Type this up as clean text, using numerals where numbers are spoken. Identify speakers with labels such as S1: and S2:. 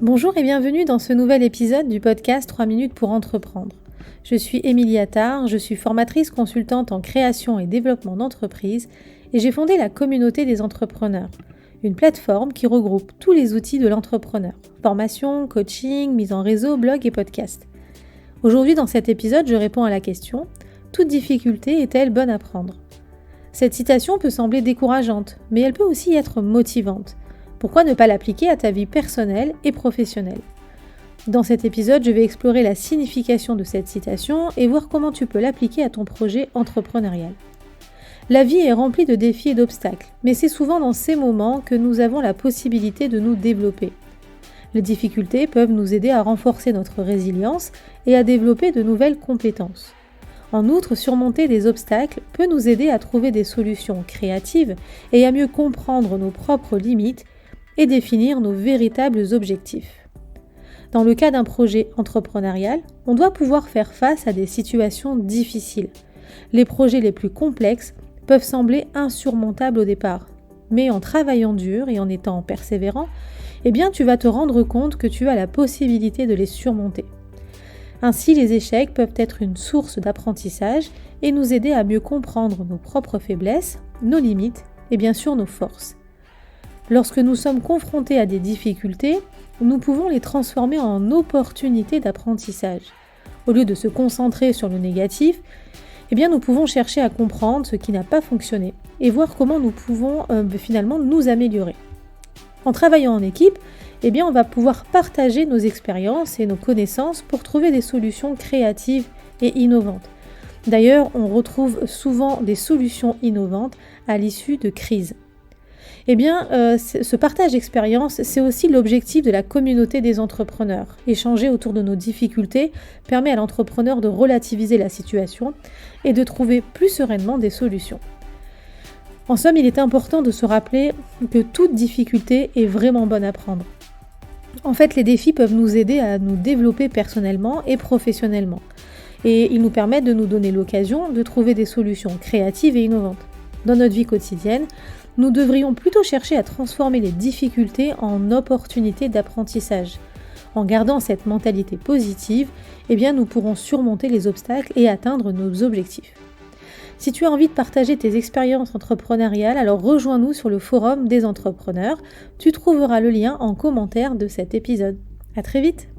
S1: Bonjour et bienvenue dans ce nouvel épisode du podcast 3 minutes pour entreprendre. Je suis Émilie Attard, je suis formatrice consultante en création et développement d'entreprises et j'ai fondé la communauté des entrepreneurs, une plateforme qui regroupe tous les outils de l'entrepreneur, formation, coaching, mise en réseau, blog et podcast. Aujourd'hui dans cet épisode, je réponds à la question « Toute difficulté est-elle bonne à prendre ?» Cette citation peut sembler décourageante, mais elle peut aussi être motivante. Pourquoi ne pas l'appliquer à ta vie personnelle et professionnelle ? Dans cet épisode, je vais explorer la signification de cette citation et voir comment tu peux l'appliquer à ton projet entrepreneurial. La vie est remplie de défis et d'obstacles, mais c'est souvent dans ces moments que nous avons la possibilité de nous développer. Les difficultés peuvent nous aider à renforcer notre résilience et à développer de nouvelles compétences. En outre, surmonter des obstacles peut nous aider à trouver des solutions créatives et à mieux comprendre nos propres limites et définir nos véritables objectifs. Dans le cas d'un projet entrepreneurial, on doit pouvoir faire face à des situations difficiles. Les projets les plus complexes peuvent sembler insurmontables au départ, mais en travaillant dur et en étant persévérant, tu vas te rendre compte que tu as la possibilité de les surmonter. Ainsi, les échecs peuvent être une source d'apprentissage et nous aider à mieux comprendre nos propres faiblesses, nos limites et bien sûr nos forces. Lorsque nous sommes confrontés à des difficultés, nous pouvons les transformer en opportunités d'apprentissage. Au lieu de se concentrer sur le négatif, nous pouvons chercher à comprendre ce qui n'a pas fonctionné et voir comment nous pouvons finalement nous améliorer. En travaillant en équipe, on va pouvoir partager nos expériences et nos connaissances pour trouver des solutions créatives et innovantes. D'ailleurs, on retrouve souvent des solutions innovantes à l'issue de crises. Ce partage d'expérience, c'est aussi l'objectif de la communauté des entrepreneurs. Échanger autour de nos difficultés permet à l'entrepreneur de relativiser la situation et de trouver plus sereinement des solutions. En somme, il est important de se rappeler que toute difficulté est vraiment bonne à prendre. En fait, les défis peuvent nous aider à nous développer personnellement et professionnellement. Et ils nous permettent de nous donner l'occasion de trouver des solutions créatives et innovantes. Dans notre vie quotidienne, nous devrions plutôt chercher à transformer les difficultés en opportunités d'apprentissage. En gardant cette mentalité positive, nous pourrons surmonter les obstacles et atteindre nos objectifs. Si tu as envie de partager tes expériences entrepreneuriales, alors rejoins-nous sur le forum des entrepreneurs. Tu trouveras le lien en commentaire de cet épisode. À très vite!